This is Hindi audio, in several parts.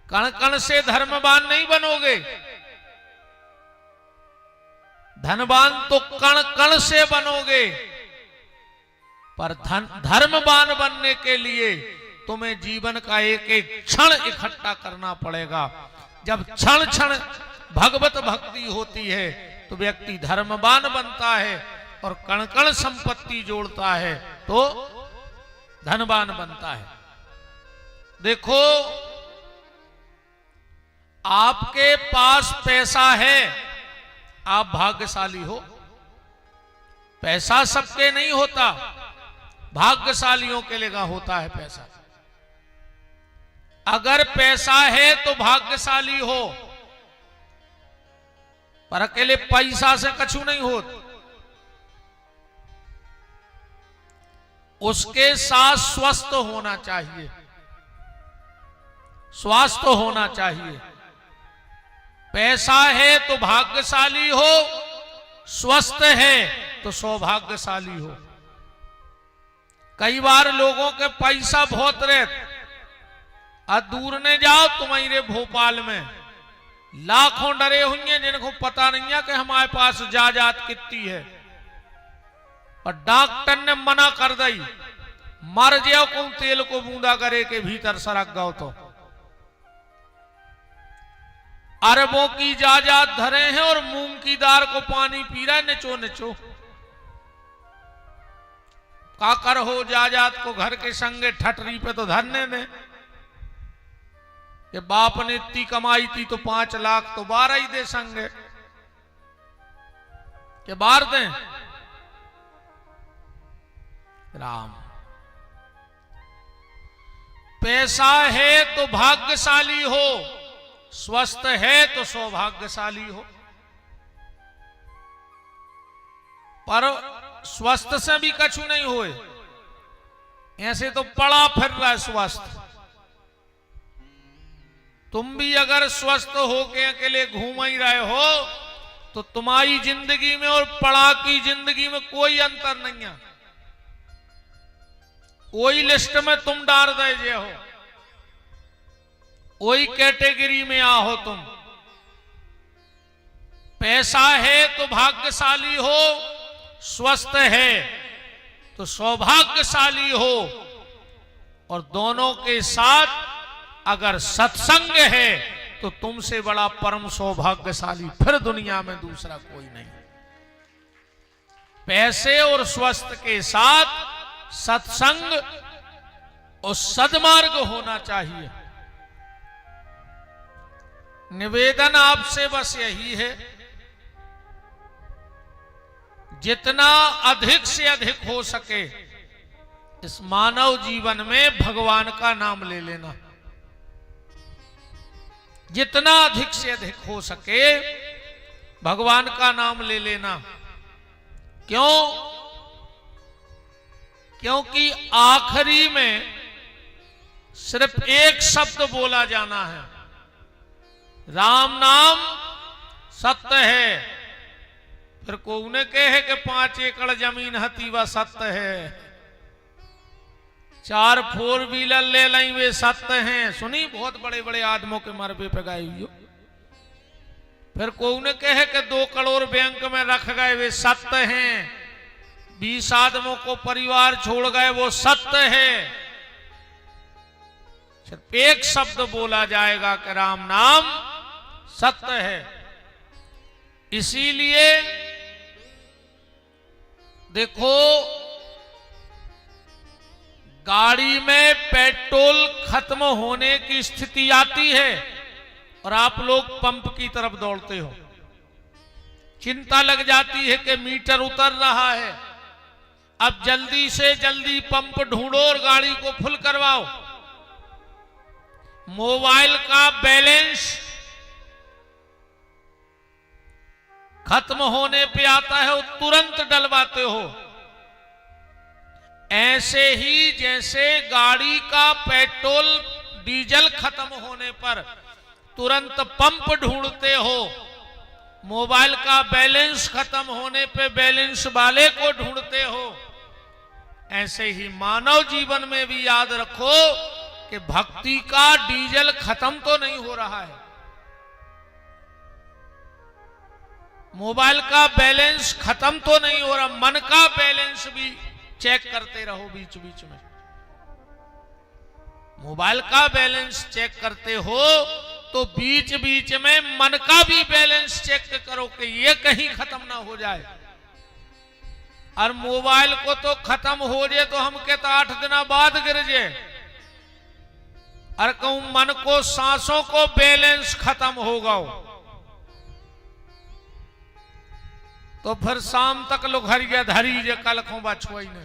कण कण से धर्मवान नहीं बनोगे। धनवान तो कण कण से बनोगे, पर धर्मवान बनने के लिए तुम्हें जीवन का एक एक क्षण इकट्ठा करना पड़ेगा। जब क्षण क्षण भगवत भक्ति होती है तो व्यक्ति धर्मवान बनता है और कण कण संपत्ति जोड़ता है तो धनवान बनता है। देखो, आपके पास पैसा है, आप भाग्यशाली हो। पैसा सबके नहीं होता, भाग्यशालियों के लिए होता है पैसा। अगर पैसा है तो भाग्यशाली हो, पर अकेले पैसा से कछु नहीं होता। उसके साथ स्वस्थ होना चाहिए, स्वास्थ्य होना चाहिए। पैसा है तो भाग्यशाली हो, स्वस्थ है तो सौभाग्यशाली हो। कई बार लोगों के पैसा बहुत रहता, और दूर ने जाओ तुम्हारे भोपाल में लाखों डरे हुए जिनको पता नहीं है कि हमारे पास जायदाद कितनी है, और डॉक्टर ने मना कर दी, मर जाओ कौन तेल को बूंदा करे के भीतर सरक गओ तो। अरबों की जायदाद धरे हैं और मूंग की दाल को पानी पी रहा है निचो निचो। काकर हो जायदाद को घर के संगे ठटरी पे तो धरने दे। कि बाप ने इतनी कमाई थी तो 5 लाख तो 12 ही दे संगे के बार दें। राम, पैसा है तो भाग्यशाली हो, स्वस्थ है तो सौभाग्यशाली हो। पर स्वस्थ से भी कछु नहीं होए, ऐसे तो पड़ा फिर रहा है स्वस्थ। तुम भी अगर स्वस्थ हो के अकेले घूम ही रहे हो तो तुम्हारी जिंदगी में और पड़ा की जिंदगी में कोई अंतर नहीं है। वही लिस्ट में तुम डाल दे हो, वही कैटेगरी में आओ तुम। पैसा है तो भाग्यशाली हो, स्वस्थ है तो सौभाग्यशाली हो, और दोनों के साथ अगर सत्संग है तो तुमसे बड़ा परम सौभाग्यशाली फिर दुनिया में दूसरा कोई नहीं। पैसे और स्वस्थ के साथ सत्संग और सद्मार्ग होना चाहिए। निवेदन आपसे बस यही है, जितना अधिक से अधिक हो सके इस मानव जीवन में भगवान का नाम ले लेना। जितना अधिक से अधिक हो सके भगवान का नाम ले लेना। क्यों? क्योंकि आखिरी में सिर्फ एक शब्द बोला जाना है, राम नाम सत्य है। फिर को उन्हें कहे कि 5 एकड़ जमीन हती वह सत्य है, 4 4 व्हीलर ले लाई वे सत्य हैं। सुनी बहुत बड़े बड़े आदमों के मरबे पे गए हुई। फिर को उन्हें कहे कि 2 करोड़ बैंक में रख गए वे सत्य हैं, 20 आदमों को परिवार छोड़ गए वो सत्य है। सिर्फ एक शब्द बोला जाएगा कि राम नाम सत्य है। इसीलिए देखो, गाड़ी में पेट्रोल खत्म होने की स्थिति आती है और आप लोग पंप की तरफ दौड़ते हो, चिंता लग जाती है कि मीटर उतर रहा है, अब जल्दी से जल्दी पंप ढूंढो और गाड़ी को फुल करवाओ। मोबाइल का बैलेंस खत्म होने पे आता है, वो तुरंत डलवाते हो। ऐसे ही जैसे गाड़ी का पेट्रोल डीजल खत्म होने पर तुरंत पंप ढूंढते हो, मोबाइल का बैलेंस खत्म होने पे बैलेंस वाले को ढूंढते हो, ऐसे ही मानव जीवन में भी याद रखो कि भक्ति का डीजल खत्म तो नहीं हो रहा है, मोबाइल का बैलेंस खत्म तो नहीं हो रहा, मन का बैलेंस भी चेक करते रहो बीच बीच में। मोबाइल का बैलेंस चेक करते हो तो बीच बीच में मन का भी बैलेंस चेक करो कि ये कहीं खत्म ना हो जाए। और मोबाइल को तो खत्म हो जाए तो हम कहते 8 दिन बाद गिर जाए, और कहूं मन को सांसों को बैलेंस खत्म होगा तो फिर शाम तक लोग हरिया धरी जे कल खो बछुआई ने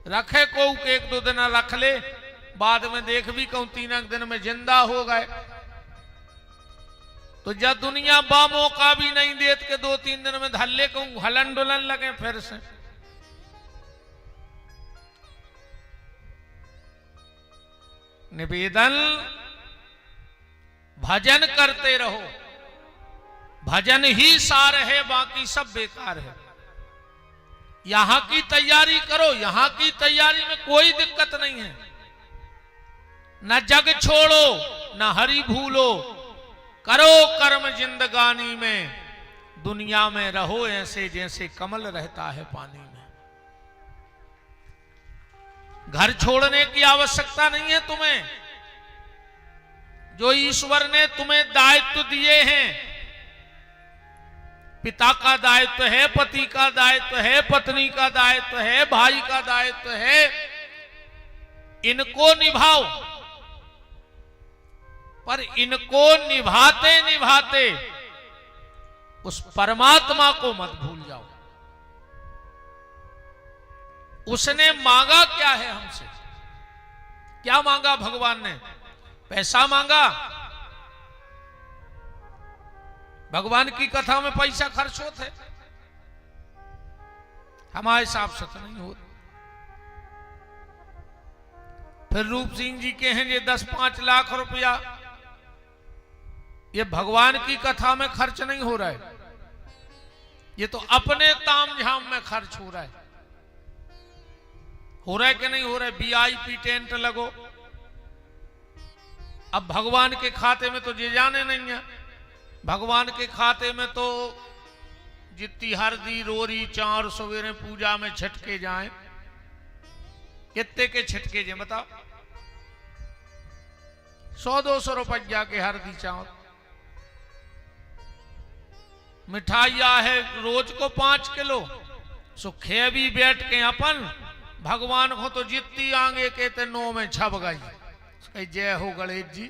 रखे को 1-2 दिन रख ले, बाद में देख भी कहूं 3 दिन में जिंदा हो गए। तो जब दुनिया बा मौका भी नहीं देत के 2-3 दिन में धल्ले कहूं हलन डुलन लगे फिर से। निवेदन भजन करते रहो, भजन ही सार है, बाकी सब बेकार है। यहां की तैयारी करो, यहां की तैयारी में कोई दिक्कत नहीं है। न जग छोड़ो न हरि भूलो, करो कर्म जिंदगानी में, दुनिया में रहो ऐसे जैसे कमल रहता है पानी में। घर छोड़ने की आवश्यकता नहीं है तुम्हें। जो ईश्वर ने तुम्हें दायित्व दिए हैं, पिता का दायित्व है, पति का दायित्व है, पत्नी का दायित्व है, भाई का दायित्व है, इनको निभाओ। पर इनको निभाते निभाते उस परमात्मा को मत भूल जाओ। उसने मांगा क्या है हमसे? क्या मांगा भगवान ने? पैसा मांगा? भगवान की कथा में पैसा खर्च होते? हमारे हिसाब से तो नहीं होते। फिर रूप सिंह जी के हैं ये 10-5 लाख रुपया, ये भगवान की कथा में खर्च नहीं हो रहा है, ये तो अपने ताम झाम में खर्च हो रहा है। हो रहा है कि नहीं हो रहा है? VIP टेंट लगो। अब भगवान के खाते में तो ये जाने नहीं है, भगवान के खाते में तो जितनी हरदी रोरी चार सवेरे पूजा में छिटके जाएं, कितने के छिटके जाए बताओ? 100-200 रुपया के हरदी चावल। मिठाइया है रोज को 5 किलो, सुखे भी बैठ के अपन भगवान को तो जितनी आगे कहते 9 में छप गई। जय हो गणेश जी।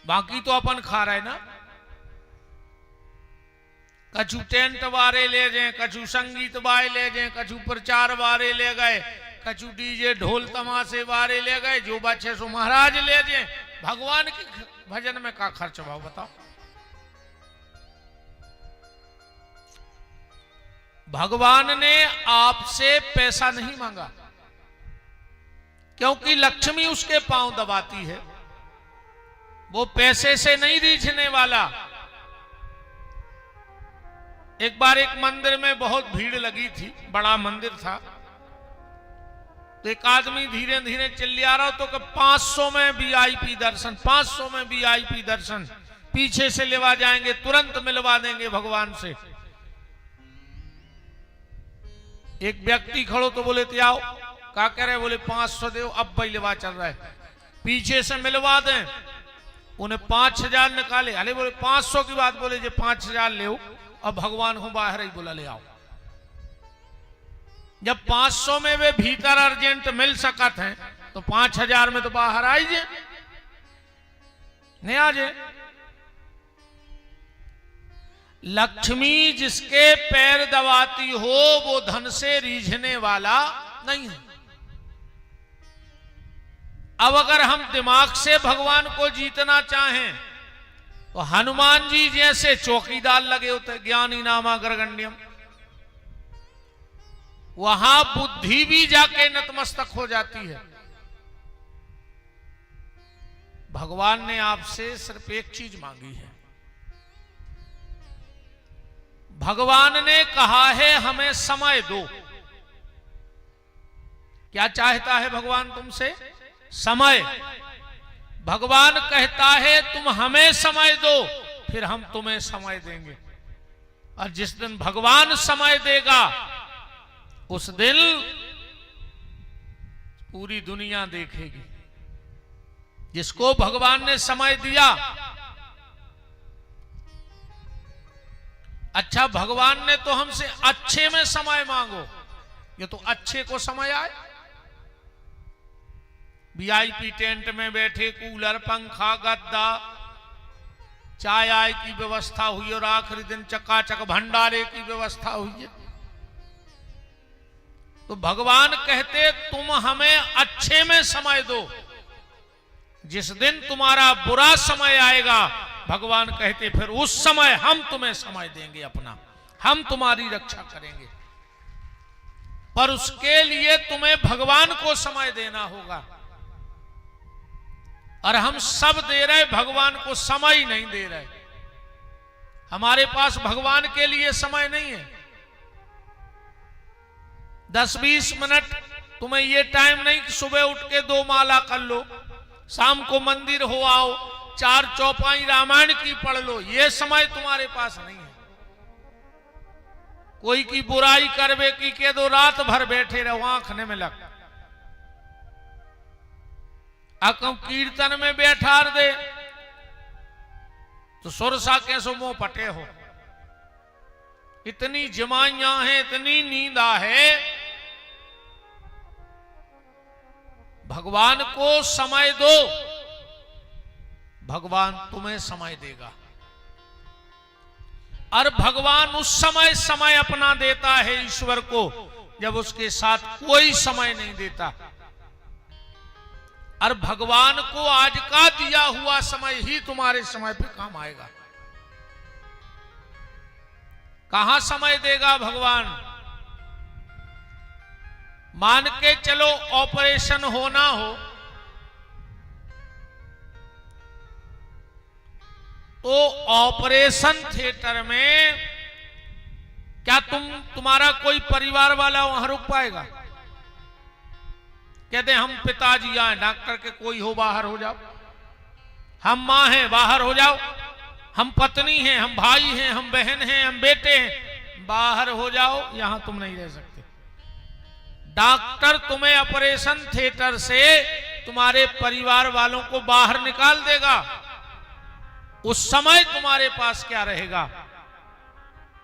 बाकी तो अपन खा रहे ना। कछु टेंट वारे ले जाए, कछु संगीत वाले ले जाए, कछु प्रचार वारे ले गए, कछु डीजे ढोल तमाशे वारे ले गए, जो बच्चे सो महाराज ले जाए। भगवान के भजन में का खर्च भाव बताओ? भगवान ने आपसे पैसा नहीं मांगा, क्योंकि लक्ष्मी उसके पांव दबाती है। वो पैसे से नहीं रीझने वाला। एक बार एक मंदिर में बहुत भीड़ लगी थी, बड़ा मंदिर था, तो एक आदमी धीरे धीरे चिल्ला रहा तो 500 में VIP दर्शन, 500 में VIP दर्शन, पीछे से लेवा जाएंगे, तुरंत मिलवा देंगे भगवान से। एक व्यक्ति खड़ो तो बोले ते आओ, क्या कह रहे? बोले 500 दो, अब भाई लेवा चल रहा है, पीछे से मिलवा दें। उन्हें 5000 निकाले। अरे बोले 500 की बात बोले, जो 5000 ले, अब भगवान को बाहर ही बोला ले आओ। जब 500 में वे भीतर अर्जेंट मिल सकत हैं तो 5000 में तो बाहर आई जे नहीं आ जाए। लक्ष्मी जिसके पैर दबाती हो वो धन से रीझने वाला नहीं है। अब अगर हम दिमाग से भगवान को जीतना चाहें तो हनुमान जी जैसे चौकीदार लगे होते, ज्ञानी नामा ग्रगण्यम, वहां बुद्धि भी जाके नतमस्तक हो जाती है। भगवान ने आपसे सिर्फ एक चीज मांगी है। भगवान ने कहा है हमें समय दो। क्या चाहता है भगवान तुमसे? समय। भगवान कहता है तुम हमें समय दो, फिर हम तुम्हें समय देंगे। और जिस दिन भगवान समय देगा उस दिन पूरी दुनिया देखेगी। जिसको भगवान ने समय दिया, अच्छा भगवान ने तो हमसे अच्छे में समय मांगो, ये तो अच्छे को समय आए। वीआईपी टेंट में बैठे, कूलर, पंखा, गद्दा, चाय आय की व्यवस्था हुई और आखिरी दिन चकाचक भंडारे की व्यवस्था हुई है। तो भगवान कहते तुम हमें अच्छे में समय दो, जिस दिन तुम्हारा बुरा समय आएगा भगवान कहते फिर उस समय हम तुम्हें समय देंगे अपना, हम तुम्हारी रक्षा करेंगे। पर उसके लिए तुम्हें भगवान को समय देना होगा। और हम सब दे रहे, भगवान को समय ही नहीं दे रहे। हमारे पास भगवान के लिए समय नहीं है। 10-20 मिनट तुम्हें ये टाइम नहीं कि सुबह उठ के 2 माला कर लो, शाम को मंदिर हो आओ, 4 चौपाई रामायण की पढ़ लो, ये समय तुम्हारे पास नहीं है। कोई की बुराई करवे की के दो, रात भर बैठे रहो आंखने में लग। अकम कीर्तन में बैठार दे तो सुरसा कैसो मुंह पटे हो। इतनी जमाइयां हैं, इतनी नींदा है। भगवान को समय दो, भगवान तुम्हें समय देगा। और भगवान उस समय अपना देता है ईश्वर को जब उसके साथ कोई समय नहीं देता। और भगवान को आज का दिया हुआ समय ही तुम्हारे समय पे काम आएगा। कहां समय देगा भगवान? मान के चलो ऑपरेशन होना हो तो ऑपरेशन थिएटर में क्या तुम्हारा कोई परिवार वाला वहां रुक पाएगा? कहते हम पिताजी आए, डॉक्टर के कोई हो बाहर हो जाओ, हम मां हैं बाहर हो जाओ, हम पत्नी हैं, हम भाई हैं, हम बहन हैं, हम बेटे हैं, बाहर हो जाओ, यहां तुम नहीं रह सकते। डॉक्टर तुम्हें ऑपरेशन थिएटर से तुम्हारे परिवार वालों को बाहर निकाल देगा। उस समय तुम्हारे पास क्या रहेगा?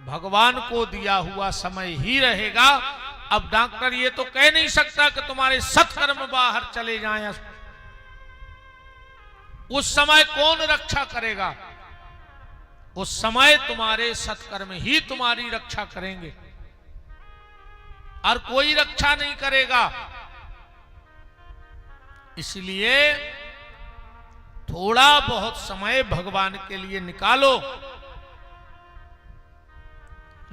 भगवान को दिया हुआ समय ही रहेगा। अब डॉक्टर ये तो कह नहीं सकता कि तुम्हारे सत्कर्म बाहर चले जाएं। उस समय कौन रक्षा करेगा? उस समय तुम्हारे सत्कर्म ही तुम्हारी रक्षा करेंगे और कोई रक्षा नहीं करेगा। इसलिए थोड़ा बहुत समय भगवान के लिए निकालो।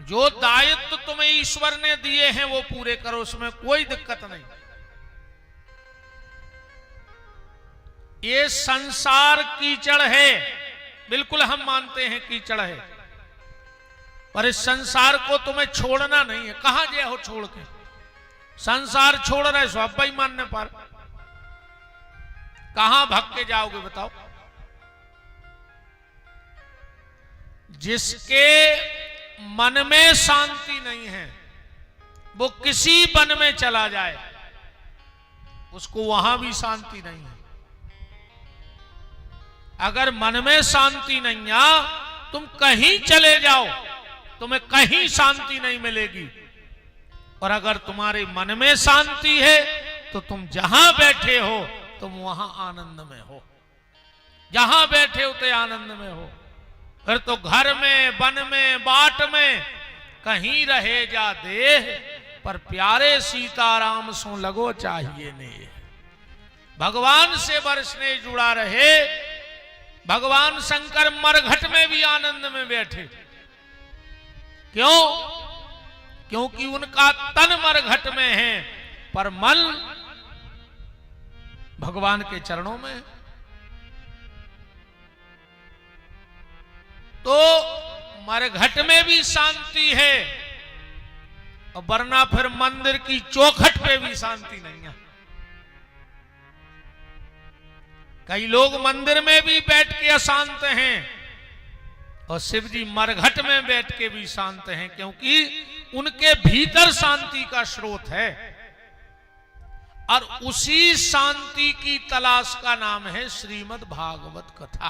जो दायित्व तुम्हें ईश्वर ने दिए हैं वो पूरे करो, उसमें कोई दिक्कत नहीं। ये संसार कीचड़ है, बिल्कुल हम मानते हैं कीचड़ है, पर इस संसार को तुम्हें छोड़ना नहीं है। कहां गए हो छोड़ के? संसार छोड़ रहे सो अब ही मानने पर कहां भाग के जाओगे बताओ? जिसके मन में शांति नहीं है वो किसी वन में चला जाए, उसको वहां भी शांति नहीं है। अगर मन में शांति नहीं है, तुम कहीं चले जाओ तुम्हें कहीं शांति नहीं मिलेगी। और अगर तुम्हारे मन में शांति है तो तुम जहां बैठे हो तुम वहां आनंद में हो, जहां बैठे होते आनंद में हो। फिर तो घर में, वन में, बाट में कहीं रहे जा देह, पर प्यारे सीताराम सो लगो चाहिए ने। भगवान से बरसने जुड़ा रहे। भगवान शंकर मरघट में भी आनंद में बैठे। क्यों? क्योंकि उनका तन मरघट में है पर मन भगवान के चरणों में। तो मरघट में भी शांति है और वरना फिर मंदिर की चौखट पे भी शांति नहीं है। कई लोग मंदिर में भी बैठ के अशांत हैं और शिव जी मरघट में बैठ के भी शांत हैं, क्योंकि उनके भीतर शांति का स्रोत है और उसी शांति की तलाश का नाम है श्रीमद् भागवत कथा।